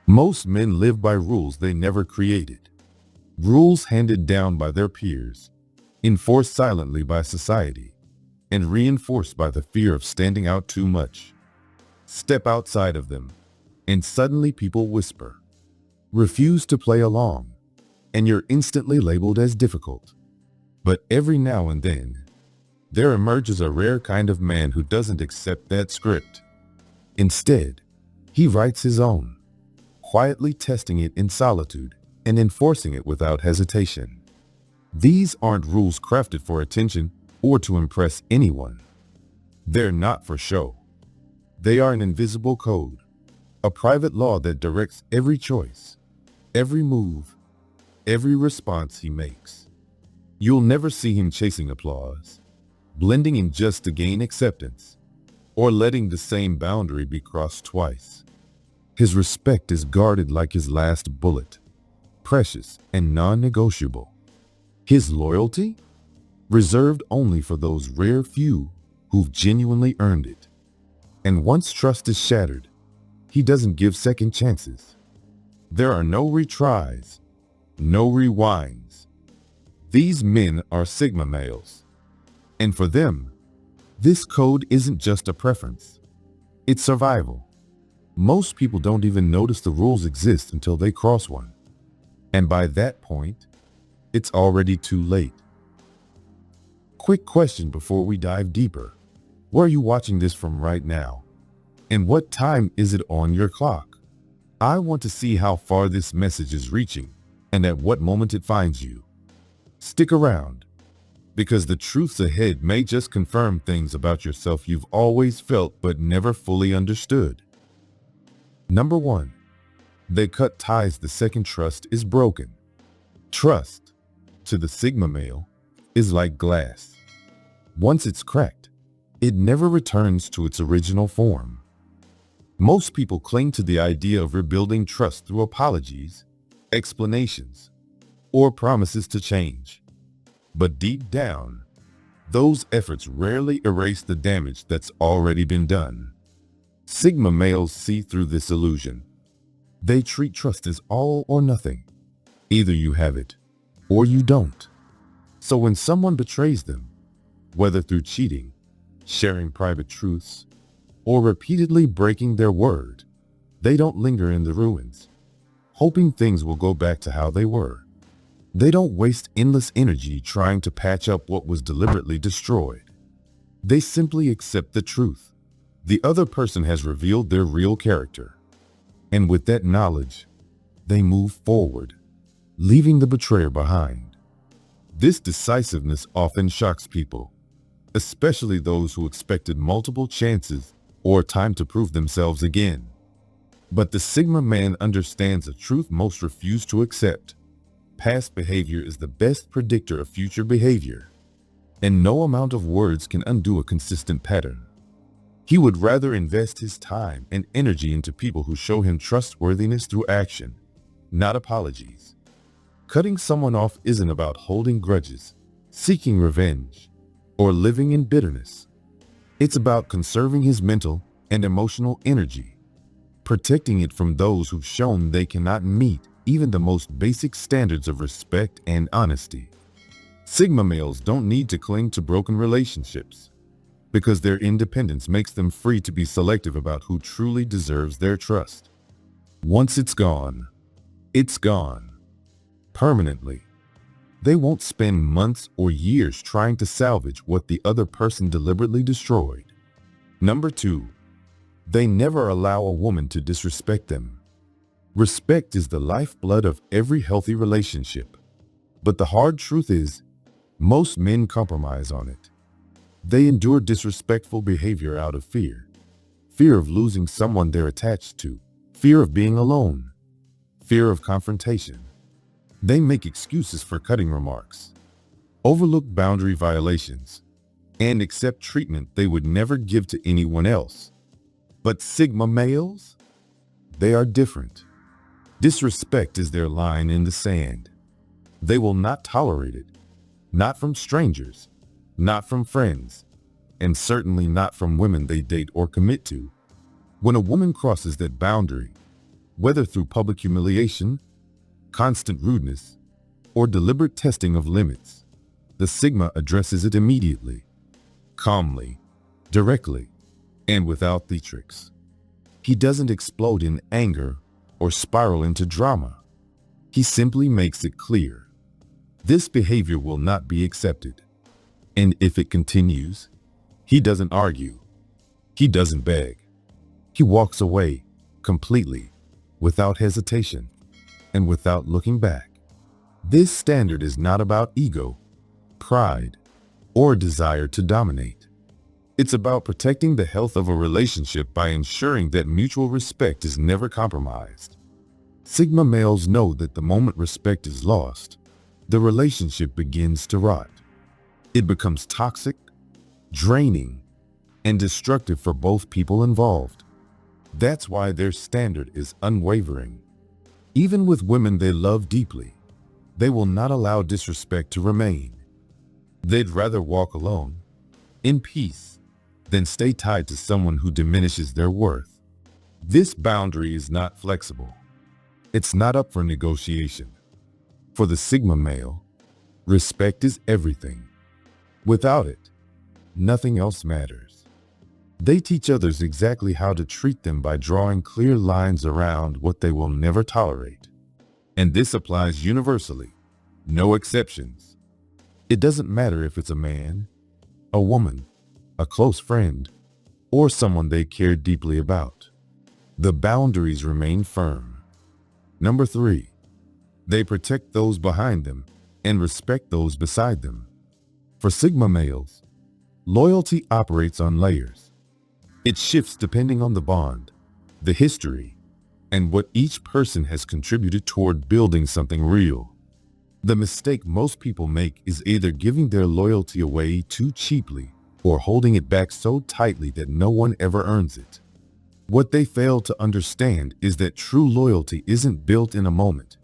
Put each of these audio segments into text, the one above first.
Most men live by rules they never created. Rules handed down by their peers, enforced silently by society, and reinforced by the fear of standing out too much. Step outside of them, and suddenly people whisper, refuse to play along, and you're instantly labeled as difficult. But every now and then, there emerges a rare kind of man who doesn't accept that script. Instead, he writes his own, quietly testing it in solitude and enforcing it without hesitation. These aren't rules crafted for attention or to impress anyone. They're not for show. They are an invisible code, a private law that directs every choice, every move, every response he makes. You'll never see him chasing applause, blending in just to gain acceptance, or letting the same boundary be crossed twice. His respect is guarded like his last bullet, precious and non-negotiable. His loyalty? Reserved only for those rare few who've genuinely earned it. And once trust is shattered, he doesn't give second chances. There are no retries, no rewinds. These men are Sigma males. And for them, this code isn't just a preference. It's survival. Most people don't even notice the rules exist until they cross one. And by that point, it's already too late. Quick question before we dive deeper. Where are you watching this from right now? And what time is it on your clock? I want to see how far this message is reaching and at what moment it finds you. Stick around, because the truths ahead may just confirm things about yourself you've always felt but never fully understood. Number 1. They cut ties the second trust is broken. Trust, to the Sigma male, is like glass. Once it's cracked, it never returns to its original form. Most people cling to the idea of rebuilding trust through apologies, explanations, or promises to change. But deep down, those efforts rarely erase the damage that's already been done. Sigma males see through this illusion. They treat trust as all or nothing. Either you have it, or you don't. So when someone betrays them, whether through cheating, sharing private truths, or repeatedly breaking their word, they don't linger in the ruins, hoping things will go back to how they were. They don't waste endless energy trying to patch up what was deliberately destroyed. They simply accept the truth. The other person has revealed their real character. And with that knowledge, they move forward, leaving the betrayer behind. This decisiveness often shocks people, especially those who expected multiple chances or time to prove themselves again. But the Sigma man understands a truth most refuse to accept. Past behavior is the best predictor of future behavior, and no amount of words can undo a consistent pattern. He would rather invest his time and energy into people who show him trustworthiness through action, not apologies. Cutting someone off isn't about holding grudges, seeking revenge, or living in bitterness. It's about conserving his mental and emotional energy, protecting it from those who've shown they cannot meet even the most basic standards of respect and honesty. Sigma males don't need to cling to broken relationships, because their independence makes them free to be selective about who truly deserves their trust. Once it's gone, permanently. They won't spend months or years trying to salvage what the other person deliberately destroyed. Number 2, they never allow a woman to disrespect them. Respect is the lifeblood of every healthy relationship. But the hard truth is, most men compromise on it. They endure disrespectful behavior out of fear. Fear of losing someone they're attached to. Fear of being alone. Fear of confrontation. They make excuses for cutting remarks, overlook boundary violations, and accept treatment they would never give to anyone else. But Sigma males? They are different. Disrespect is their line in the sand. They will not tolerate it. Not from strangers, not from friends, and certainly not from women they date or commit to. When a woman crosses that boundary, Whether through public humiliation, constant rudeness, or deliberate testing of limits, the Sigma addresses it immediately, calmly, directly, and without theatrics. He doesn't explode in anger or spiral into drama. He simply makes it clear. This behavior will not be accepted. And if it continues, he doesn't argue. He doesn't beg. He walks away completely, without hesitation, and without looking back. This standard is not about ego, pride, or desire to dominate. It's about protecting the health of a relationship by ensuring that mutual respect is never compromised. Sigma males know that the moment respect is lost, the relationship begins to rot. It becomes toxic, draining, and destructive for both people involved. That's why their standard is unwavering. Even with women they love deeply, they will not allow disrespect to remain. They'd rather walk alone, in peace, than stay tied to someone who diminishes their worth. This boundary is not flexible. It's not up for negotiation. For the Sigma male, respect is everything. Without it, nothing else matters. They teach others exactly how to treat them by drawing clear lines around what they will never tolerate. And this applies universally, no exceptions. It doesn't matter if it's a man, a woman, a close friend, or someone they care deeply about. The boundaries remain firm. Number 3, they protect those behind them and respect those beside them. For Sigma males, loyalty operates on layers. It shifts depending on the bond, the history, and what each person has contributed toward building something real. The mistake most people make is either giving their loyalty away too cheaply or holding it back so tightly that no one ever earns it. What they fail to understand is that true loyalty isn't built in a moment.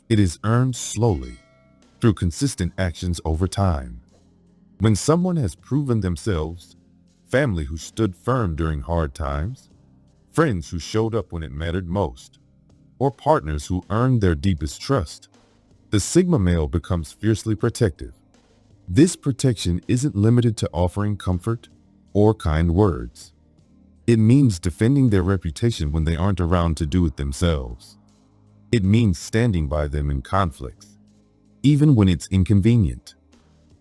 It is earned slowly, through consistent actions over time. When someone has proven themselves, family who stood firm during hard times, friends who showed up when it mattered most, or partners who earned their deepest trust, the Sigma male becomes fiercely protective. This protection isn't limited to offering comfort or kind words. It means defending their reputation when they aren't around to do it themselves. It means standing by them in conflicts, even when it's inconvenient.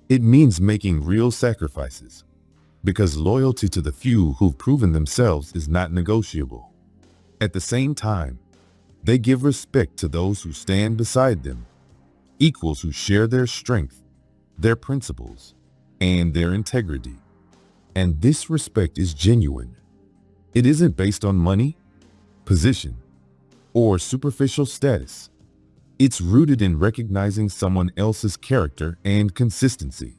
It means making real sacrifices, because loyalty to the few who've proven themselves is not negotiable. At the same time, they give respect to those who stand beside them, equals who share their strength, their principles, and their integrity. And this respect is genuine. It isn't based on money, position, or superficial status. It's rooted in recognizing someone else's character and consistency.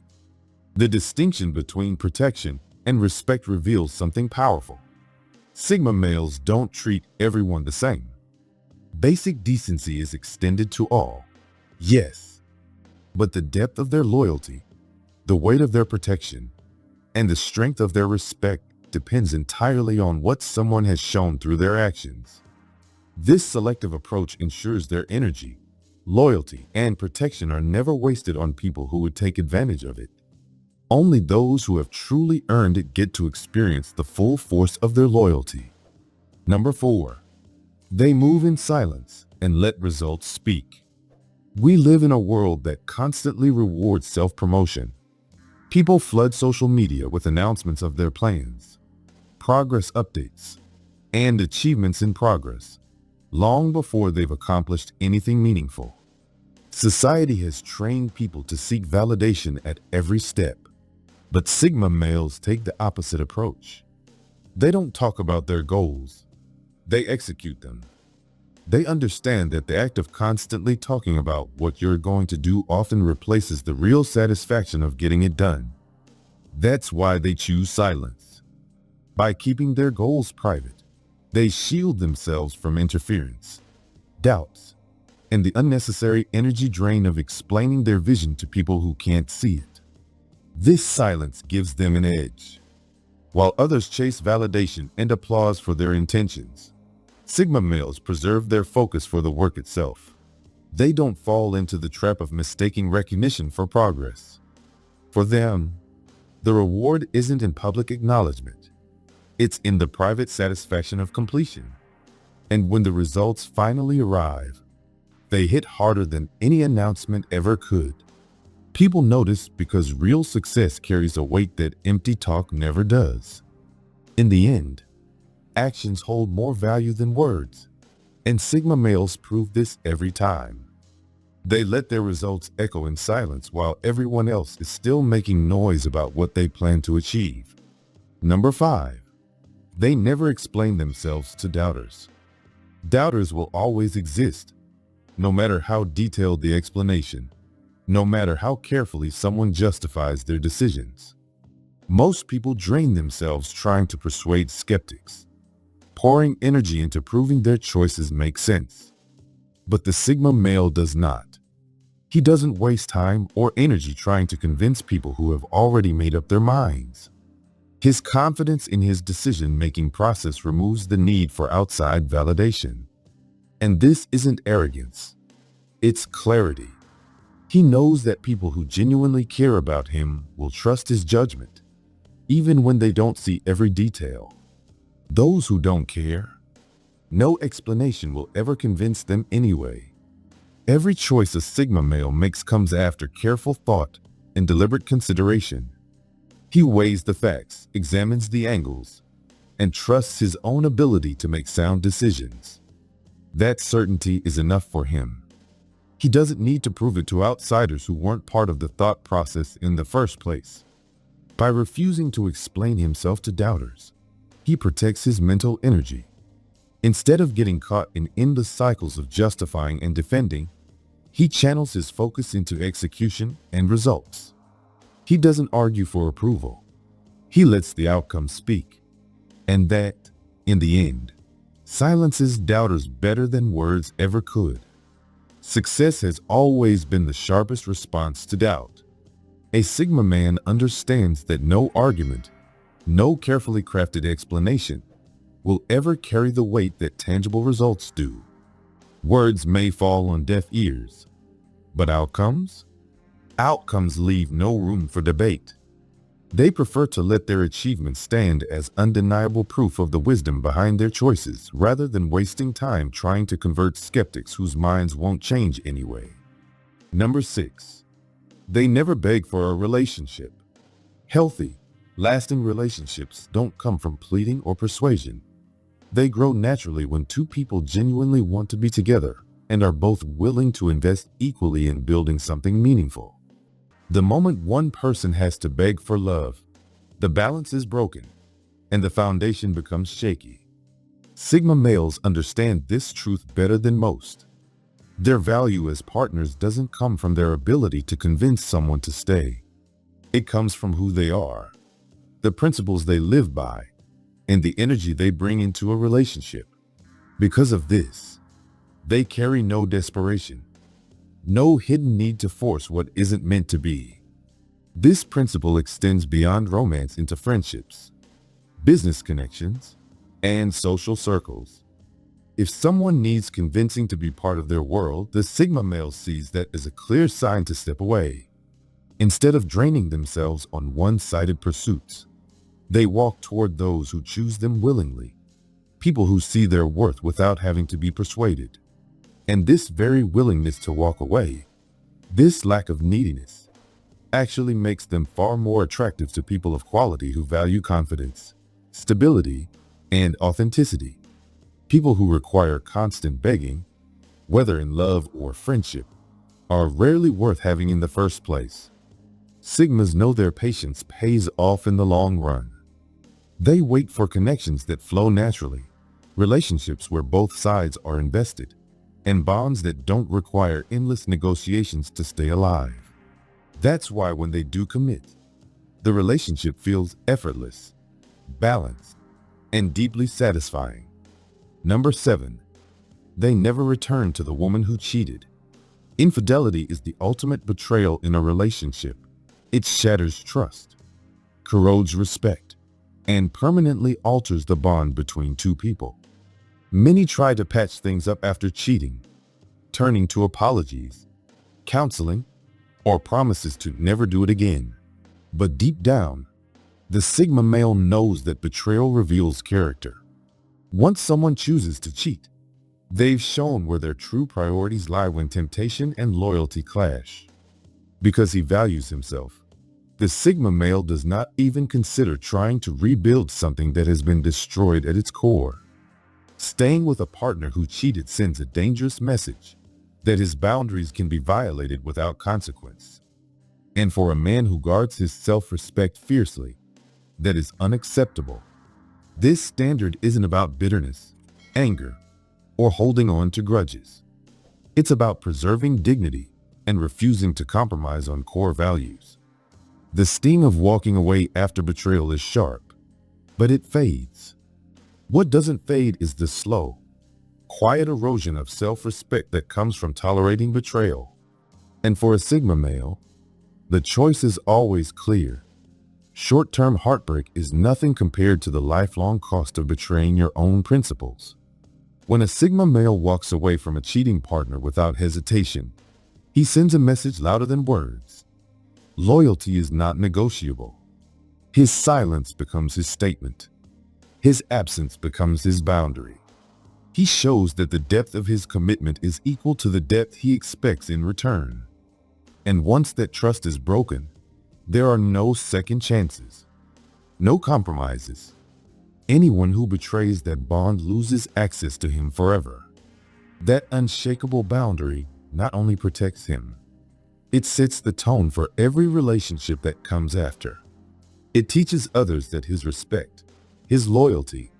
The distinction between protection and respect reveals something powerful. Sigma males don't treat everyone the same. Basic decency is extended to all, yes, but the depth of their loyalty, the weight of their protection, and the strength of their respect depends entirely on what someone has shown through their actions. This selective approach ensures their energy, loyalty, and protection are never wasted on people who would take advantage of it. Only those who have truly earned it get to experience the full force of their loyalty. Number 4, they move in silence and let results speak. We live in a world that constantly rewards self-promotion. People flood social media with announcements of their plans, progress updates, and achievements in progress, long before they've accomplished anything meaningful. Society has trained people to seek validation at every step. But Sigma males take the opposite approach. They don't talk about their goals. They execute them. They understand that the act of constantly talking about what you're going to do often replaces the real satisfaction of getting it done. That's why they choose silence. By keeping their goals private, they shield themselves from interference, doubts, and the unnecessary energy drain of explaining their vision to people who can't see it. This silence gives them an edge. While others chase validation and applause for their intentions, Sigma males preserve their focus for the work itself. They don't fall into the trap of mistaking recognition for progress. For them, the reward isn't in public acknowledgement. It's in the private satisfaction of completion. And when the results finally arrive, they hit harder than any announcement ever could. People notice because real success carries a weight that empty talk never does. In the end, actions hold more value than words, and Sigma males prove this every time. They let their results echo in silence while everyone else is still making noise about what they plan to achieve. Number 5. They never explain themselves to doubters. Doubters will always exist, no matter how detailed the explanation, no matter how carefully someone justifies their decisions. Most people drain themselves trying to persuade skeptics, pouring energy into proving their choices make sense. But the Sigma male does not. He doesn't waste time or energy trying to convince people who have already made up their minds. His confidence in his decision-making process removes the need for outside validation. And this isn't arrogance. It's clarity. He knows that people who genuinely care about him will trust his judgment, even when they don't see every detail. Those who don't care, no explanation will ever convince them anyway. Every choice a Sigma male makes comes after careful thought and deliberate consideration. He weighs the facts, examines the angles, and trusts his own ability to make sound decisions. That certainty is enough for him. He doesn't need to prove it to outsiders who weren't part of the thought process in the first place. By refusing to explain himself to doubters, he protects his mental energy. Instead of getting caught in endless cycles of justifying and defending, he channels his focus into execution and results. He doesn't argue for approval. He lets the outcome speak. And that, in the end, silences doubters better than words ever could. Success has always been the sharpest response to doubt. A Sigma man understands that no argument, no carefully crafted explanation, will ever carry the weight that tangible results do. Words may fall on deaf ears, but outcomes? Outcomes leave no room for debate. They prefer to let their achievements stand as undeniable proof of the wisdom behind their choices rather than wasting time trying to convert skeptics whose minds won't change anyway. Number 6. They never beg for a relationship. Healthy, lasting relationships don't come from pleading or persuasion. They grow naturally when two people genuinely want to be together and are both willing to invest equally in building something meaningful. The moment one person has to beg for love, the balance is broken and the foundation becomes shaky. Sigma males understand this truth better than most. Their value as partners doesn't come from their ability to convince someone to stay. It comes from who they are, the principles they live by, and the energy they bring into a relationship. Because of this, they carry no desperation, no hidden need to force what isn't meant to be. This principle extends beyond romance into friendships, business connections, and social circles. If someone needs convincing to be part of their world, the Sigma male sees that as a clear sign to step away. Instead of draining themselves on one-sided pursuits, they walk toward those who choose them willingly, people who see their worth without having to be persuaded. And this very willingness to walk away, this lack of neediness, actually makes them far more attractive to people of quality who value confidence, stability, and authenticity. People who require constant begging, whether in love or friendship, are rarely worth having in the first place. Sigmas know their patience pays off in the long run. They wait for connections that flow naturally, relationships where both sides are invested, and bonds that don't require endless negotiations to stay alive. That's why when they do commit, the relationship feels effortless, balanced, and deeply satisfying. Number 7. They never return to the woman who cheated. Infidelity is the ultimate betrayal in a relationship. It shatters trust, corrodes respect, and permanently alters the bond between two people. Many try to patch things up after cheating, turning to apologies, counseling, or promises to never do it again. But deep down, the Sigma male knows that betrayal reveals character. Once someone chooses to cheat, they've shown where their true priorities lie when temptation and loyalty clash. Because he values himself, the Sigma male does not even consider trying to rebuild something that has been destroyed at its core. Staying with a partner who cheated sends a dangerous message that his boundaries can be violated without consequence. And for a man who guards his self-respect fiercely, that is unacceptable. This standard isn't about bitterness, anger, or holding on to grudges. It's about preserving dignity and refusing to compromise on core values. The sting of walking away after betrayal is sharp, but it fades. What doesn't fade is the slow, quiet erosion of self-respect that comes from tolerating betrayal. And for a Sigma male, the choice is always clear. Short-term heartbreak is nothing compared to the lifelong cost of betraying your own principles. When a Sigma male walks away from a cheating partner without hesitation, he sends a message louder than words. Loyalty is not negotiable. His silence becomes his statement. His absence becomes his boundary. He shows that the depth of his commitment is equal to the depth he expects in return. And once that trust is broken, there are no second chances, no compromises. Anyone who betrays that bond loses access to him forever. That unshakable boundary not only protects him, it sets the tone for every relationship that comes after. It teaches others that his respect, his loyalty,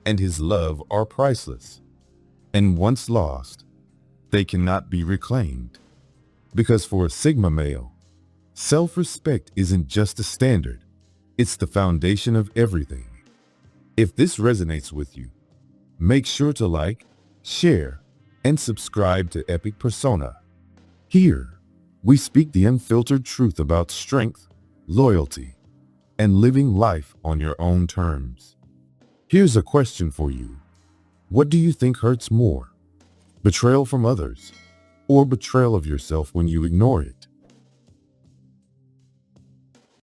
and his love are priceless. And once lost, they cannot be reclaimed. Because for a Sigma male, self-respect isn't just a standard, it's the foundation of everything. If this resonates with you, make sure to like, share, and subscribe to Epic Persona. Here, we speak the unfiltered truth about strength, loyalty, and living life on your own terms. Here's a question for you. What do you think hurts more? Betrayal from others, or betrayal of yourself when you ignore it?